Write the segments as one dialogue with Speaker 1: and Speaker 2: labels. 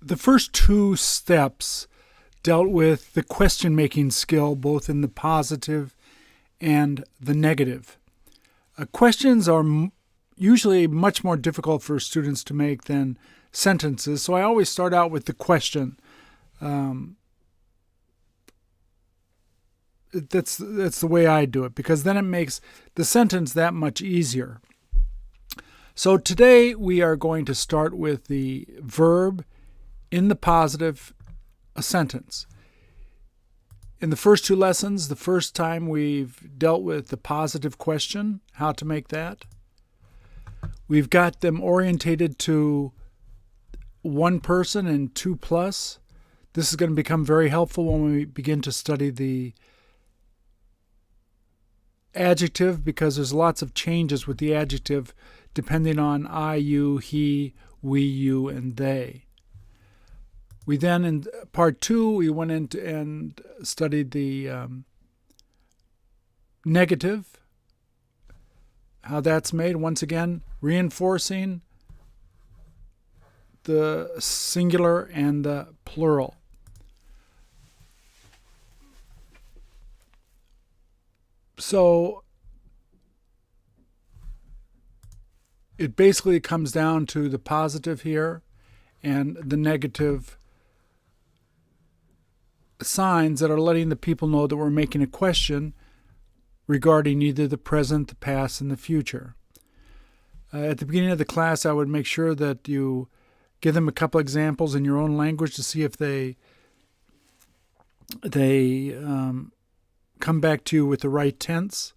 Speaker 1: The first two steps dealt with the question-making skill, both in the positive and the negative. Questions are usually much more difficult for students to make than sentences, so I always start out with the question. That's the way I do it, because then it makes the sentence that much easier. So today we are going to start with the verb in the positive, a sentence. In the first two lessons, the first time we've dealt with the positive question, how to make that. We've got them orientated to one person and two plus. This is going to become very helpful when we begin to study the adjective, because there's lots of changes with the adjective depending on I, you, he, we, you, and they. We then, in part two, we went into and studied the negative, how that's made. Once again, reinforcing the singular and the plural. So it basically comes down to the positive here and the negative signs that are letting the people know that we're making a question regarding either the present, the past, and the future. At the beginning of the class, I would make sure that you give them a couple examples in your own language to see if they come back to you with the right tense.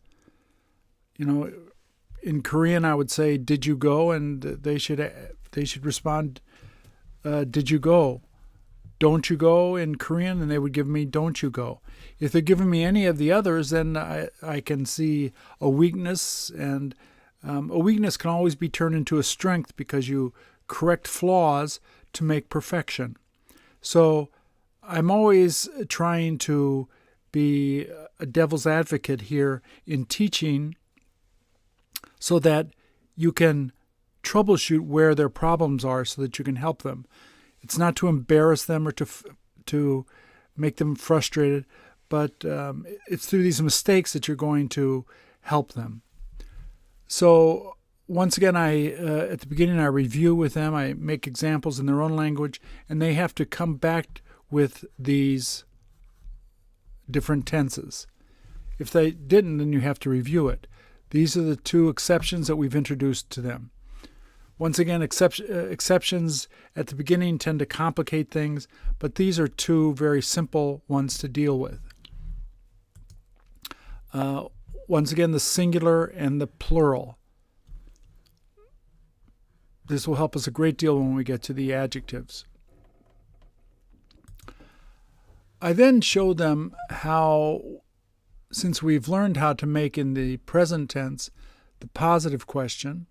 Speaker 1: In Korean, I would say, "Did you go?" and they should respond, "Did you go?" "Don't you go?" in Korean, and they would give me, "Don't you go?" If they're giving me any of the others, then I can see a weakness, and a weakness can always be turned into a strength because you correct flaws to make perfection. So I'm always trying to be a devil's advocate here in teaching so that you can troubleshoot where their problems are so that you can help them. It's not to embarrass them or to make them frustrated, but it's through these mistakes that you're going to help them. So once again, at the beginning, I review with them. I make examples in their own language, and they have to come back with these different tenses. If they didn't, then you have to review it. These are the two exceptions that we've introduced to them. Once again, exceptions at the beginning tend to complicate things, but these are two very simple ones to deal with. Once again, the singular and the plural. This will help us a great deal when we get to the adjectives. I then show them how, since we've learned how to make in the present tense the positive question,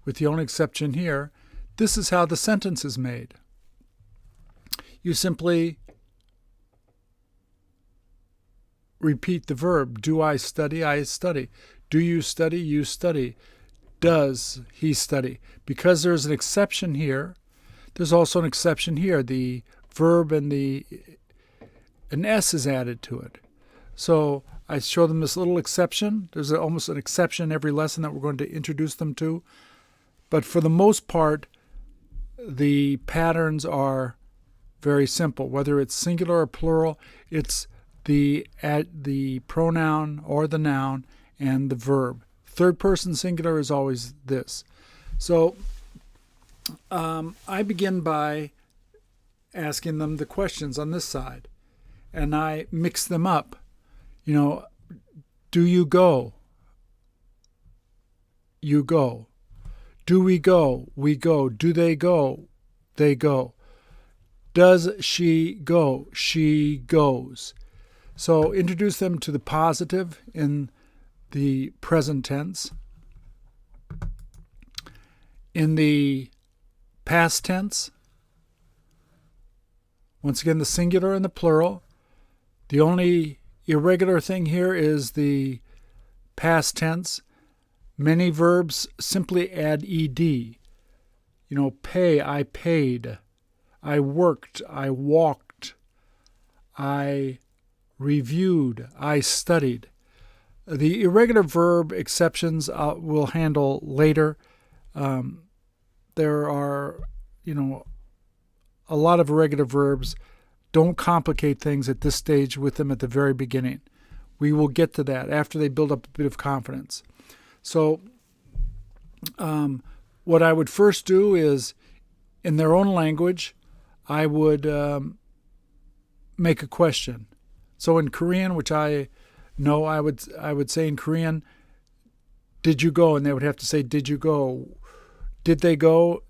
Speaker 1: with the only exception here, this is how the sentence is made. You simply repeat the verb. Do I study? I study. Do you study? You study. Does he study? Because there's an exception here, there's also an exception here. The verb and an S is added to it. So I show them this little exception. There's almost an exception in every lesson that we're going to introduce them to. But for the most part, the patterns are very simple. Whether it's singular or plural, it's the pronoun or the noun and the verb. Third person singular is always this. So I begin by asking them the questions on this side, and I mix them up. Do you go? You go. Do we go? We go. Do they go? They go. Does she go? She goes. So introduce them to the positive in the present tense. In the past tense, once again, the singular and the plural. The only irregular thing here is the past tense. Many verbs simply add ed. Pay, I paid. I worked, I walked, I reviewed, I studied. The irregular verb exceptions we'll handle later. There are, a lot of irregular verbs. Don't complicate things at this stage with them at the very beginning. We will get to that after they build up a bit of confidence. So what I would first do is, in their own language, I would make a question. So in Korean, which I know, I would say in Korean, did you go? And they would have to say, did you go? Did they go?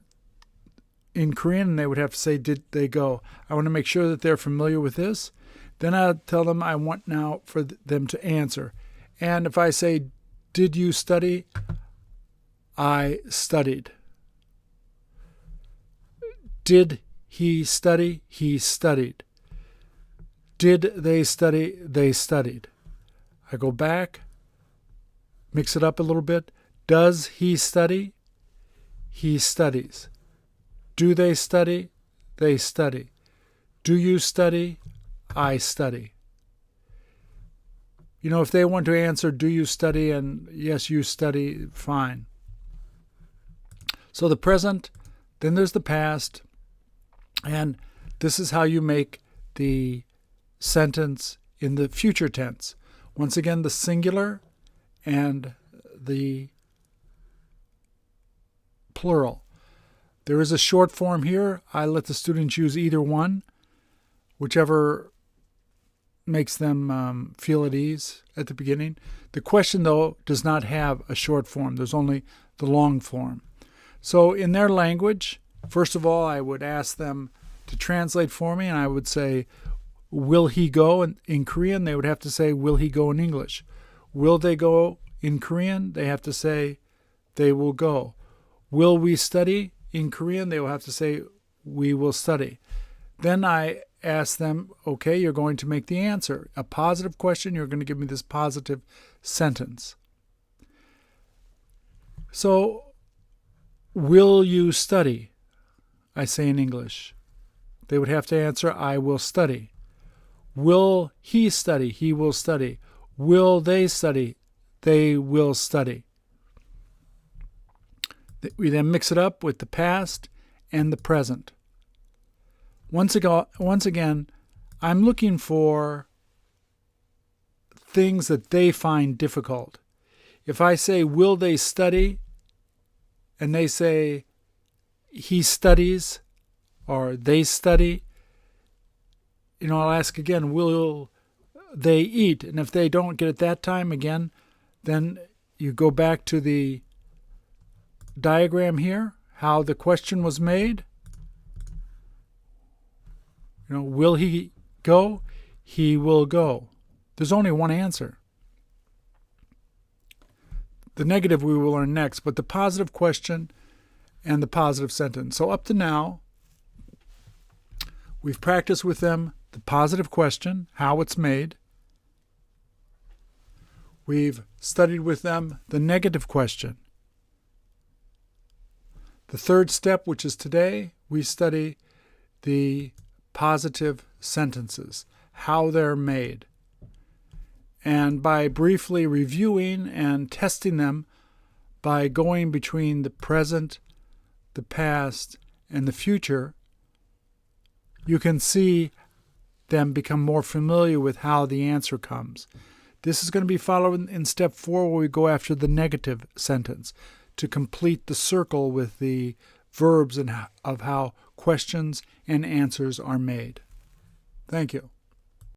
Speaker 1: In Korean, and they would have to say, did they go? I want to make sure that they're familiar with this. Then I'll tell them I want now for them to answer. And if I say, did you study? I studied. Did he study? He studied. Did they study? They studied. I go back, mix it up a little bit. Does he study? He studies. Do they study? They study. Do you study? I study. If they want to answer, do you study? And yes, you study, fine. So the present, then there's the past, and this is how you make the sentence in the future tense. Once again, the singular and the plural. There is a short form here. I let the students use either one, whichever makes them feel at ease at the beginning. The question, though, does not have a short form. There's only the long form. So in their language, first of all, I would ask them to translate for me, and I would say, will he go? In Korean, they would have to say, will he go in English? Will they go in Korean? They have to say, they will go. Will we study? In Korean, they will have to say, we will study. Then I ask them, okay, you're going to make the answer. A positive question, you're going to give me this positive sentence. So, will you study? I say in English. They would have to answer, I will study. Will he study? He will study. Will they study? They will study. We then mix it up with the past and the present. Once again, I'm looking for things that they find difficult. If I say, will they study? And they say, he studies, or they study, I'll ask again, will they eat? And if they don't get it that time again, then you go back to the diagram here, how the question was made. Will he go? He will go. There's only one answer. The negative we will learn next, but the positive question and the positive sentence. So up to now, we've practiced with them the positive question, how it's made. We've studied with them the negative question. The third step, which is today, we study the positive sentences, how they're made. And by briefly reviewing and testing them by going between the present, the past, and the future, you can see them become more familiar with how the answer comes. This is going to be followed in step 4, where we go after the negative sentence to complete the circle with the verbs and of how questions and answers are made. Thank you.